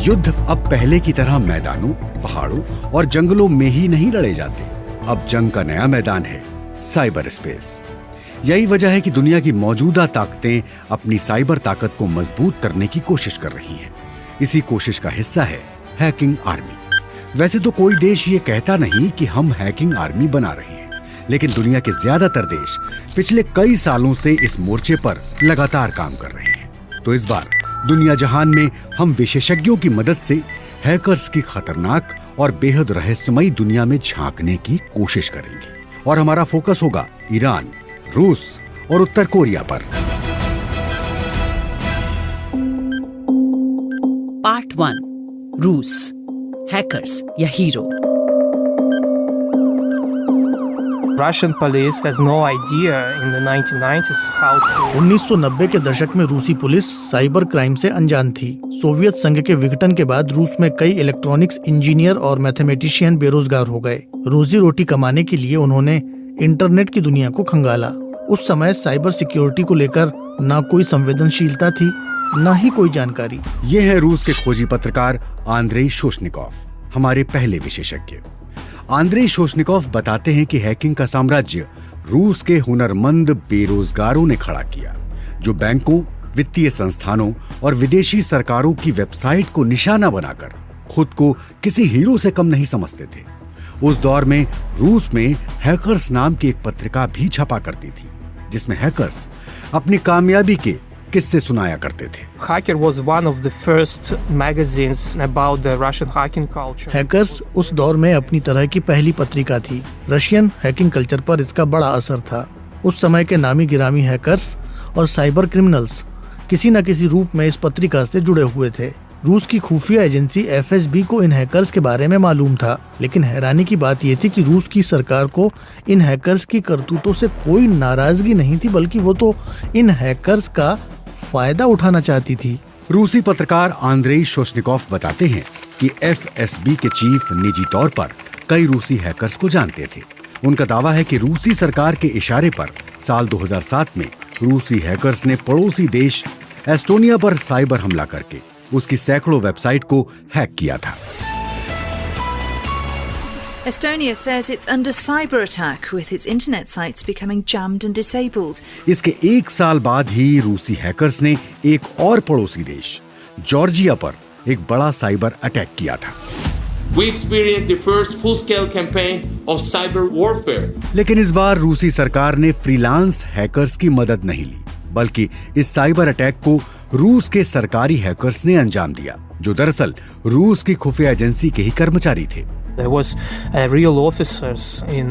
युद्ध अब पहले की तरह मैदानों, पहाड़ों और जंगलों में ही नहीं लड़े जाते। अब जंग का नया मैदान है साइबर स्पेस। यही वजह है कि दुनिया की मौजूदा ताकतें अपनी साइबर ताकत को मजबूत करने की कोशिश कर रही हैं। इसी कोशिश का हिस्सा है हैकिंग आर्मी। वैसे तो कोई देश ये कहता नहीं कि हम हैकिंग आर्मी बना रहे हैं, लेकिन दुनिया के ज्यादातर देश पिछले कई सालों से इस मोर्चे पर लगातार काम कर रहे हैं। तो इस बार दुनिया जहान में हम विशेषज्ञों की मदद से हैकर्स की खतरनाक और बेहद रहस्यमयी दुनिया में झांकने की कोशिश करेंगे। और हमारा फोकस होगा ईरान, रूस और उत्तर कोरिया पर। पार्ट 1, रूस, हैकर्स या hero. Russian police has no idea in the 1990s how to 1990 के दशक में रूसी पुलिस साइबर क्राइम से अनजान थी। सोवियत संघ के विघटन के बाद रूस में कई इलेक्ट्रॉनिक्स इंजीनियर और मैथमेटिशियन बेरोजगार हो गए। रोजी रोटी कमाने के लिए उन्होंने इंटरनेट की दुनिया को खंगाला। उस समय साइबर सिक्योरिटी को लेकर ना कोई संवेदनशीलता थी, ना ही कोई जानकारी। ये है रूस के खोजी पत्रकार आंद्रेई शोशनिकोव, हमारे पहले विशेषज्ञ। आंद्रेई शोशनिकोव बताते हैं कि हैकिंग का साम्राज्य रूस के हुनरमंद बेरोजगारों ने खड़ा किया, जो बैंकों, वित्तीय संस्थानों और विदेशी सरकारों की वेबसाइट को निशाना बनाकर खुद को किसी हीरो से कम नहीं समझते थे। उस दौर में रूस में हैकर्स नाम की एक पत्रिका भी छपा करती थी, जिसमें हैकर्स अपनी कामयाबी के किस्से सुनाया करते थे। Hacker was one of the first magazines about the Russian hacking culture. Hackers उस दौर में अपनी तरह की पहली पत्रिका थी। रशियन हैकिंग कल्चर पर इसका बड़ा असर था। उस समय के नामी गिरामी हैकर्स और साइबर क्रिमिनल्स किसी न किसी रूप में इस पत्रिका से जुड़े हुए थे। रूस की खुफिया एजेंसी FSB को इन हैकर्स के बारे में मालूम था, लेकिन हैरानी की बात यह थी कि रूस की सरकार को इन हैकर्स की करतूतों से कोई नाराजगी नहीं थी, बल्कि वो तो इन हैकर्स का फायदा उठाना चाहती थी। रूसी पत्रकार आंद्रेई शोशनिकोव बताते हैं कि FSB के चीफ निजी तौर पर कई रूसी हैकर्स को जानते थे। उनका दावा है कि रूसी सरकार के इशारे पर साल 2007 में रूसी हैकर्स ने पड़ोसी देश एस्टोनिया पर साइबर हमला करके उसकी सैकड़ों वेबसाइट को हैक किया था। Estonia says it's under cyber attack, with its internet sites becoming jammed and disabled. इसके एक साल बाद ही रूसी हैकर्स ने एक और पड़ोसी देश जॉर्जिया पर एक बड़ा साइबर अटैक किया था। We experienced the first full-scale campaign of cyber warfare. लेकिन इस बार रूसी सरकार ने फ्रीलांस हैकर्स की मदद नहीं ली, बल्कि इस साइबर अटैक को रूस के सरकारी हैकर्स ने अंजाम दिया, जो दरअसल रूस की खुफिया एजेंसी के ही कर्मचारी थे। There was real officers in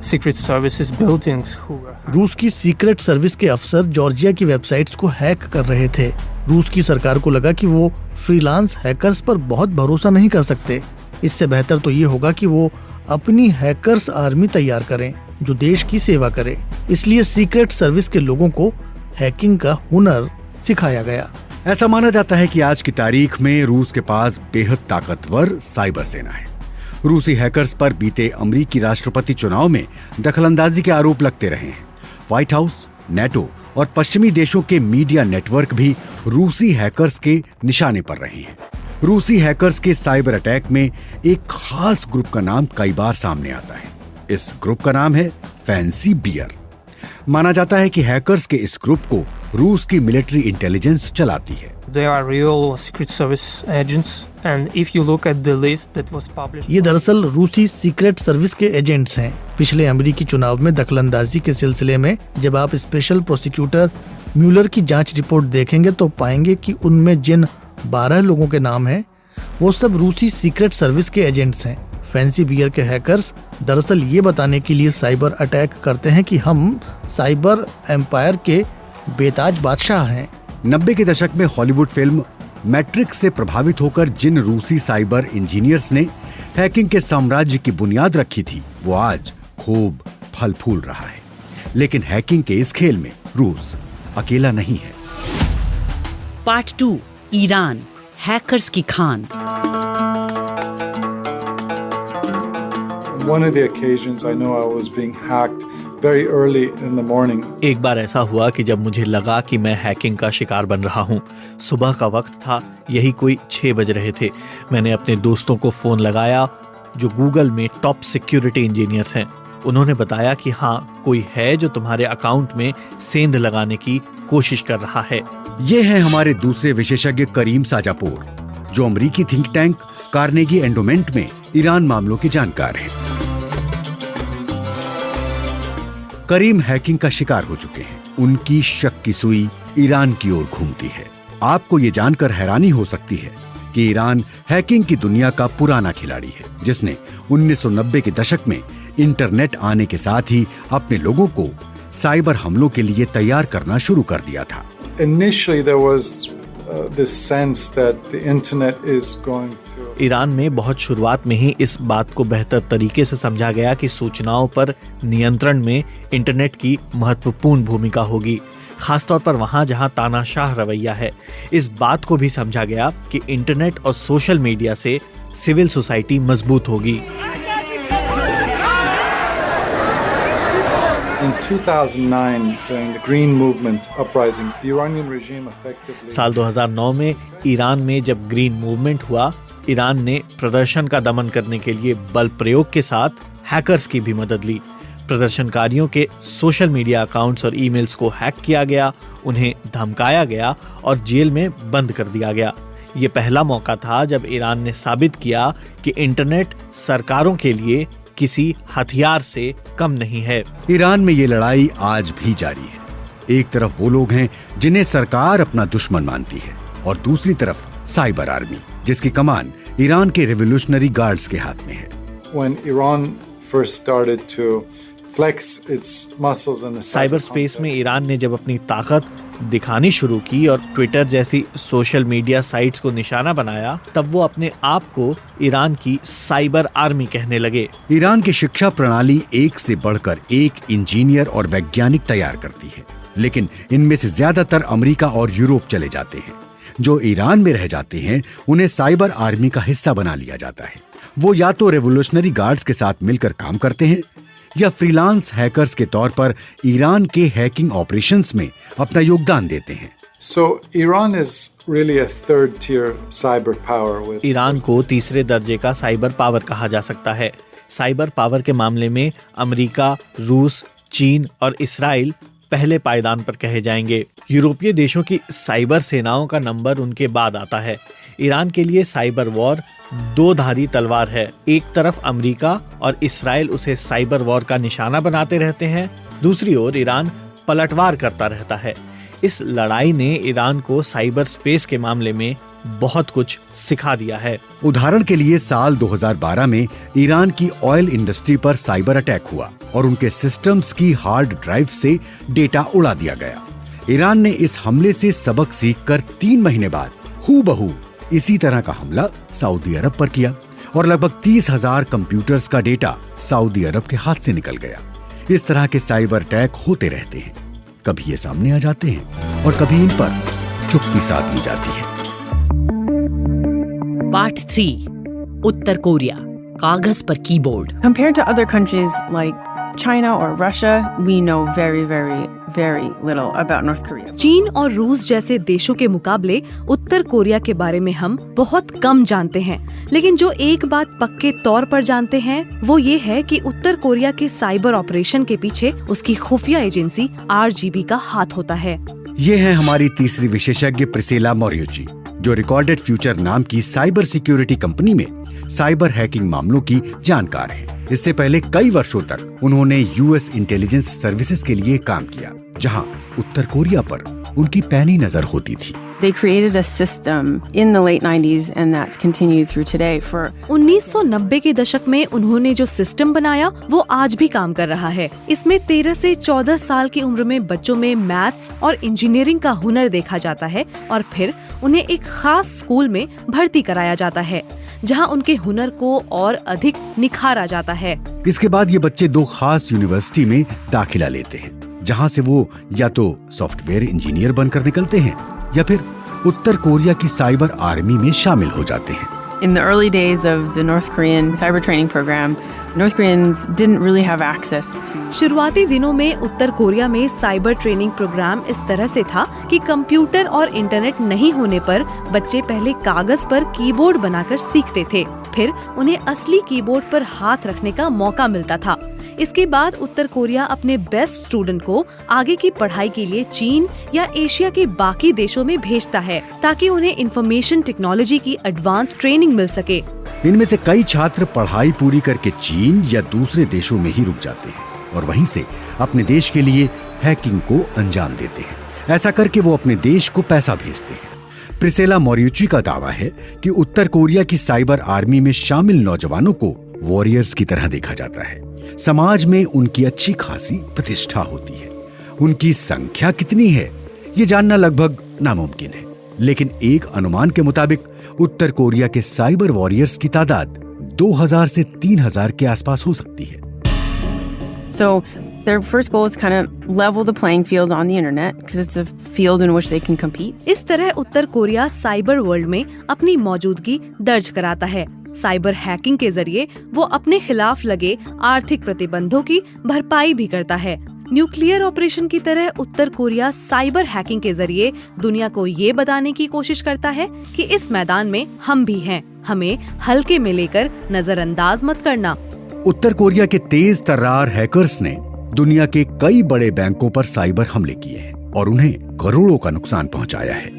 secret services buildings who were. रूस की सीक्रेट सर्विस के अफसर जॉर्जिया की वेबसाइट्स को हैक कर रहे थे। रूस की सरकार को लगा कि वो फ्रीलांस हैकर्स पर बहुत भरोसा नहीं कर सकते। इससे बेहतर तो ये होगा कि वो अपनी हैकर्स आर्मी तैयार करें, जो देश की सेवा करे। इसलिए सीक्रेट सर्विस के लोगों को हैकिंग का हुनर सिखाया गया। ऐसा माना जाता है कि आज की तारीख में रूस के पास बेहद ताकतवर साइबर सेना है। रूसी हैकर्स पर बीते अमेरिकी राष्ट्रपति चुनाव में दखलंदाजी के आरोप लगते रहे हैं। व्हाइट हाउस, नेटो और पश्चिमी देशों के मीडिया नेटवर्क भी रूसी हैकर्स के निशाने पर रहे हैं। रूसी हैकर्स के साइबर अटैक में एक खास ग्रुप का नाम कई बार सामने आता है। इस ग्रुप का नाम है फैंसी बियर। माना जाता है कि हैकर्स के इस ग्रुप को रूस की मिलिट्री इंटेलिजेंस चलाती है। They are real secret service agents, and if you look at the list that was published. ये दरअसल रूसी सीक्रेट सर्विस के एजेंट्स हैं। पिछले अमेरिकी चुनाव में दखलंदाजी के सिलसिले में जब आप स्पेशल प्रोसिक्यूटर म्यूलर की जांच रिपोर्ट देखेंगे तो पाएंगे कि उनमें जिन 12 लोगों के नाम हैं, वो सब रूसी सीक्रेट सर्विस के एजेंट्स हैं। फैंसी बियर के हैकर्स दरअसल ये बताने के लिए साइबर अटैक करते हैं कि हम साइबर एम्पायर के बेताज बादशाह हैं। 90 के दशक में हॉलीवुड फिल्म मैट्रिक्स से प्रभावित होकर जिन रूसी साइबर इंजीनियर्स ने हैकिंग के साम्राज्य की बुनियाद रखी थी, वो आज खूब फल फूल रहा है। लेकिन हैकिंग के इस खेल में रूस अकेला नहीं है। पार्ट 2, ईरान, हैकर्स की Khan. On one of the occasions I know I was being hacked very early in the morning. एक बार ऐसा हुआ कि जब मुझे लगा कि मैं हैकिंग का शिकार बन रहा हूँ। सुबह का वक्त था, यही कोई 6 बज रहे थे। मैंने अपने दोस्तों को फ़ोन लगाया जो गूगल में टॉप सिक्योरिटी इंजीनियर्स हैं। उन्होंने बताया कि हाँ, कोई है जो तुम्हारे अकाउंट में सेंध लगाने की कोशिश कर रहा है। ये हैं हमारे दूसरे विशेषज्ञ करीम साजापोर, जो अमेरिकी थिंक टैंक कार्नेगी एंडोमेंट में ईरान मामलों के जानकार हैं। करीम हैकिंग का शिकार हो चुके हैं। उनकी शक की सुई ईरान की ओर घूमती है। आपको ये जानकर हैरानी हो सकती है कि ईरान हैकिंग की दुनिया का पुराना खिलाड़ी है, जिसने 1990 के दशक में इंटरनेट आने के साथ ही अपने लोगों को साइबर हमलों के लिए तैयार करना शुरू कर दिया था। Initially there was this sense that the internet is going to Iran में बहुत शुरुआत में ही इस बात को बेहतर तरीके से समझा गया कि सूचनाओं पर नियंत्रण में इंटरनेट की महत्वपूर्ण भूमिका होगी, खासतौर पर वहां जहां तानाशाह रवैया है। इस बात को भी समझा गया कि इंटरनेट और सोशल मीडिया से सिविल सोसाइटी मजबूत होगी। In 2009, during the Green Movement uprising, the Iranian regime effectively साल 2009 में ईरान में जब ग्रीन मूवमेंट हुआ, ईरान ने प्रदर्शन का दमन करने के लिए बल प्रयोग के साथ हैकर्स की भी मदद ली। प्रदर्शनकारियों के सोशल मीडिया अकाउंट्स और ईमेल्स को हैक किया गया, उन्हें धमकाया गया और जेल में बंद कर दिया गया। ये पहला मौका था जब ईरान ने साबित किया कि इंटरनेट सरकारों के लिए किसी हथियार से कम नहीं है। ईरान में ये लड़ाई आज भी जारी है। एक तरफ वो लोग हैं जिन्हें सरकार अपना दुश्मन मानती है, और दूसरी तरफ साइबर आर्मी, जिसकी कमान ईरान के रेवोल्यूशनरी गार्ड्स के हाथ में है। when Iran first started to flex its muscles in the cyber space में ईरान ने जब अपनी ताकत दिखानी शुरू की और ट्विटर जैसी सोशल मीडिया साइट्स को निशाना बनाया, तब वो अपने आप को ईरान की साइबर आर्मी कहने लगे। ईरान की शिक्षा प्रणाली एक से बढ़कर एक इंजीनियर और वैज्ञानिक तैयार करती है, लेकिन इनमें से ज्यादातर अमेरिका और यूरोप चले जाते हैं। जो ईरान में रह जाते हैं, उन्हें साइबर आर्मी का हिस्सा बना लिया जाता है। वो या तो रेवोल्यूशनरी गार्ड्स के साथ मिलकर काम करते हैं या फ्रीलांस हैकर्स के तौर पर ईरान के हैकिंग ऑपरेशंस में अपना योगदान देते हैं। So Iran is really a third tier cyber power with Iran को तीसरे दर्जे का साइबर पावर कहा जा सकता है। साइबर पावर के मामले में अमेरिका, रूस, चीन और इस्राइल पहले पायदान पर कहे जाएंगे। यूरोपीय देशों की साइबर सेनाओं का नंबर उनके बाद आता है। ईरान के लिए साइबर वॉर दो धारी तलवार है। एक तरफ अमेरिका और इस्राइल उसे साइबर वॉर का निशाना बनाते रहते हैं, दूसरी ओर ईरान पलटवार करता रहता है। इस लड़ाई ने ईरान को साइबर स्पेस के मामले में बहुत कुछ सिखा दिया है। उदाहरण के लिए साल 2012 में ईरान की ऑयल इंडस्ट्री पर साइबर अटैक हुआ और उनके सिस्टम्स की हार्ड ड्राइव से डेटा उड़ा दिया गया। ईरान ने इस हमले से सबक सीखकर 3 महीने बाद हूबहू इसी तरह का हमला सऊदी अरब पर किया और लगभग 30,000 कंप्यूटर्स का डेटा सऊदी अरब के हाथ से निकल गया। इस तरह के साइबर अटैक होते रहते हैं। कभी ये सामने आ जाते हैं और कभी इन पर चुप्पी साध ली जाती है। पार्ट 3 उत्तर कोरिया, कागज पर keyboard. Compared to other countries like China or Russia, we know very, very, very little about North Korea. चीन और रूस जैसे देशों के मुकाबले उत्तर कोरिया के बारे में हम बहुत कम जानते हैं, लेकिन जो एक बात पक्के तौर पर जानते हैं वो ये है कि उत्तर कोरिया के साइबर ऑपरेशन के पीछे उसकी खुफिया एजेंसी RGB का हाथ होता है। ये है हमारी तीसरी विशेषज्ञ प्रिसेला मोरियोची, जो रिकॉर्डेड फ्यूचर नाम की साइबर सिक्योरिटी कंपनी में साइबर हैकिंग मामलों की जानकार है। इससे पहले कई वर्षों तक उन्होंने यूएस इंटेलिजेंस सर्विसेज के लिए काम किया, जहां उत्तर कोरिया पर उनकी पैनी नजर होती थी। They created a system in the late 90s and that's continued through today for 1990 के दशक में उन्होंने जो सिस्टम बनाया वो आज भी काम कर रहा है। इसमें 13 से 14 साल की उम्र में बच्चों में मैथ्स और इंजीनियरिंग का हुनर देखा जाता है और फिर उन्हें एक खास स्कूल में भर्ती कराया जाता है, जहां उनके हुनर को और अधिक निखारा जाता है। इसके बाद ये बच्चे 2 खास यूनिवर्सिटी में दाखिला लेते हैं, जहां से वो या तो सॉफ्टवेयर इंजीनियर बनकर निकलते हैं या फिर उत्तर कोरिया की साइबर आर्मी में शामिल हो जाते हैं। In the early days of the North Korean cyber training program, North Koreans didn't really have access to. शुरुआती दिनों में उत्तर कोरिया में साइबर ट्रेनिंग प्रोग्राम इस तरह से था कि कंप्यूटर और इंटरनेट नहीं होने पर बच्चे पहले कागज पर कीबोर्ड बनाकर सीखते थे, फिर उन्हें असली कीबोर्ड पर हाथ रखने का मौका मिलता था। इसके बाद उत्तर कोरिया अपने बेस्ट स्टूडेंट को आगे की पढ़ाई के लिए चीन या एशिया के बाकी देशों में भेजता है ताकि उन्हें इंफॉर्मेशन टेक्नोलॉजी की एडवांस ट्रेनिंग मिल सके। इनमें से कई छात्र पढ़ाई पूरी करके चीन या दूसरे देशों में ही रुक जाते हैं और वहीं से अपने देश के लिए हैकिंग को अंजाम देते हैं। ऐसा करके वो अपने देश को पैसा भेजते हैं। प्रिसेला मोरियुची का दावा है कि उत्तर कोरिया की साइबर आर्मी में शामिल नौजवानों को वॉरियर्स की तरह देखा जाता है। समाज में उनकी अच्छी खासी प्रतिष्ठा होती है। उनकी संख्या कितनी है ये जानना लगभग नामुमकिन है, लेकिन एक अनुमान के मुताबिक उत्तर कोरिया के साइबर वॉरियर्स की तादाद 2000 से 3000 के आसपास हो सकती है। So their first goal is kind of level the playing field on the internet because it's a field in which they can compete. इस तरह उत्तर कोरिया साइबर वर्ल्ड में अपनी मौजूदगी दर्ज कराता है। साइबर हैकिंग के जरिए वो अपने खिलाफ लगे आर्थिक प्रतिबंधों की भरपाई भी करता है। न्यूक्लियर ऑपरेशन की तरह उत्तर कोरिया साइबर हैकिंग के जरिए दुनिया को ये बताने की कोशिश करता है कि इस मैदान में हम भी हैं, हमें हल्के में लेकर नजरअंदाज मत करना। उत्तर कोरिया के तेज तर्रार हैकर्स ने दुनिया के कई बड़े बैंकों पर साइबर हमले किए हैं और उन्हें करोड़ों का नुकसान पहुंचाया है।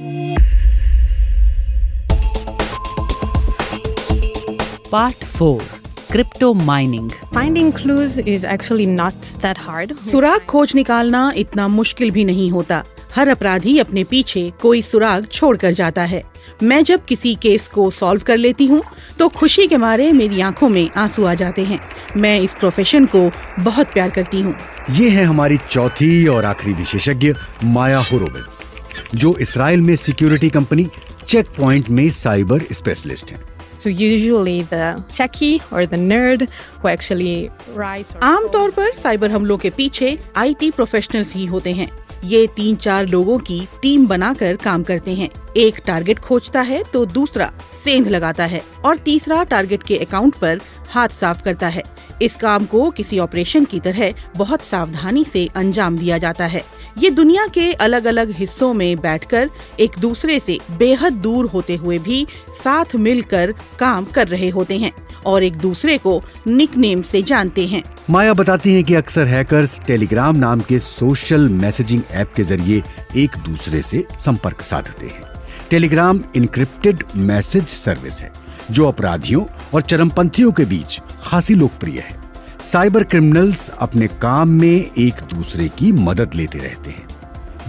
Part 4 Crypto Mining. Finding clues is actually not that hard. सुराग खोज निकालना इतना मुश्किल भी नहीं होता। हर अपराधी अपने पीछे कोई सुराग छोड़कर जाता है। मैं जब किसी केस को सॉल्व कर लेती हूँ तो खुशी के मारे मेरी आंखों में आंसू आ जाते हैं। मैं इस प्रोफेशन को बहुत प्यार करती हूँ। ये है हमारी चौथी और आखिरी विशेषज्ञ माया होरोविट्ज, जो इसराइल में सिक्योरिटी कंपनी चेक पॉइंट में साइबर स्पेशलिस्ट हैं। So usually the techie or the nerd who actually writes. आमतौर पर साइबर हमलों के पीछे IT प्रोफेशनल्स ही होते हैं। ये 3-4 लोगों की टीम बनाकर काम करते हैं। एक टारगेट खोजता है तो दूसरा सेंध लगाता है और तीसरा टारगेट के अकाउंट पर हाथ साफ करता है। इस काम को किसी ऑपरेशन की तरह बहुत सावधानी से अंजाम दिया जाता है। ये दुनिया के अलग अलग हिस्सों में बैठकर एक दूसरे से बेहद दूर होते हुए भी साथ मिलकर काम कर रहे होते हैं और एक दूसरे को निकनेम से जानते हैं। माया बताती हैं कि अक्सर हैकर्स टेलीग्राम नाम के सोशल मैसेजिंग ऐप के जरिए एक दूसरे से संपर्क साधते हैं। टेलीग्राम इनक्रिप्टेड मैसेज सर्विस है जो अपराधियों और चरमपंथियों के बीच खासी लोकप्रिय है। साइबर क्रिमिनल्स अपने काम में एक दूसरे की मदद लेते रहते हैं।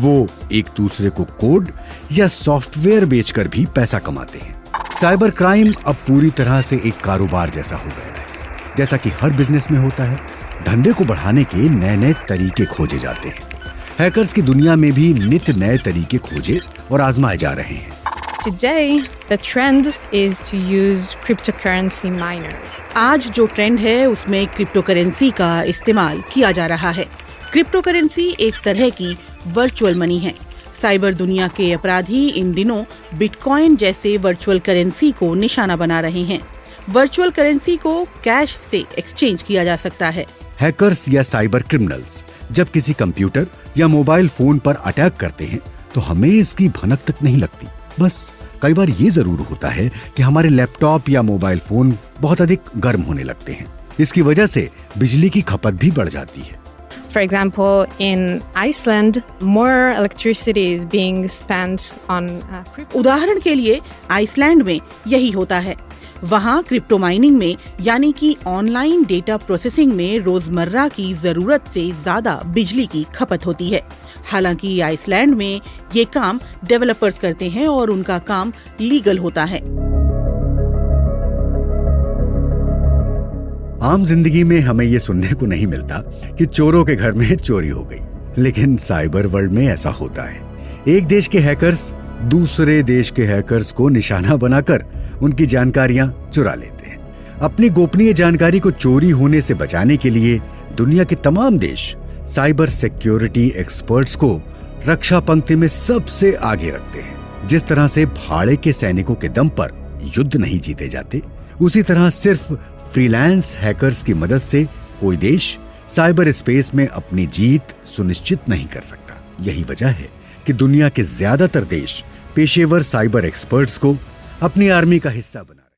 वो एक दूसरे को कोड या सॉफ्टवेयर बेचकर भी पैसा कमाते हैं। साइबर क्राइम अब पूरी तरह से एक कारोबार जैसा हो गया है। जैसा कि हर बिजनेस में होता है, धंधे को बढ़ाने के नए नए तरीके खोजे जाते हैं। हैकर्स की दुनिया में भी नित्य नए तरीके खोजे और आजमाए जा रहे हैं। Today, the trend is to use cryptocurrency miners. आज जो ट्रेंड है उसमें क्रिप्टोकरेंसी का इस्तेमाल किया जा रहा है। क्रिप्टोकरेंसी एक तरह की वर्चुअल मनी है। साइबर दुनिया के अपराधी इन दिनों बिटकॉइन जैसे वर्चुअल करेंसी को निशाना बना रहे हैं। वर्चुअल करेंसी को कैश से एक्सचेंज किया जा सकता है। हैकर्स या साइबर क्रिमिनल्स जब किसी कंप्यूटर या मोबाइल फोन पर अटैक करते हैं तो हमें इसकी भनक तक नहीं लगती। बस कई बार ये जरूर होता है कि हमारे लैपटॉप या मोबाइल फोन बहुत अधिक गर्म होने लगते हैं। इसकी वजह से बिजली की खपत भी बढ़ जाती है। For example, in Iceland, more electricity is being spent on crypto. उदाहरण के लिए आइसलैंड में यही होता है। वहाँ क्रिप्टो माइनिंग में यानी कि ऑनलाइन डेटा प्रोसेसिंग में रोजमर्रा की जरूरत से ज्यादा बिजली की खपत होती है। हालांकि आइसलैंड में ये काम डेवलपर्स करते हैं और उनका काम लीगल होता है। आम जिंदगी में हमें ये सुनने को नहीं मिलता कि चोरों के घर में चोरी हो गई, लेकिन साइबर वर्ल्ड में ऐसा होता है। एक देश के हैकर्स दूसरे देश के हैकर्स को निशाना बनाकर उनकी जानकारियां चुरा लेते हैं। अपनी गोपनीय जानकारी को चोरी होने से बचाने के लिए दुनिया के तमाम देश साइबर सिक्योरिटी एक्सपर्ट्स को रक्षा पंक्ति में सबसे आगे रखते हैं। जिस तरह से भाड़े के सैनिकों के दम पर युद्ध नहीं जीते जाते, उसी तरह सिर्फ फ्रीलांस हैकर्स की मदद से कोई देश साइबर स्पेस में अपनी जीत सुनिश्चित नहीं कर सकता। यही वजह है कि दुनिया के ज्यादातर देश पेशेवर साइबर एक्सपर्ट्स को अपनी आर्मी का हिस्सा बना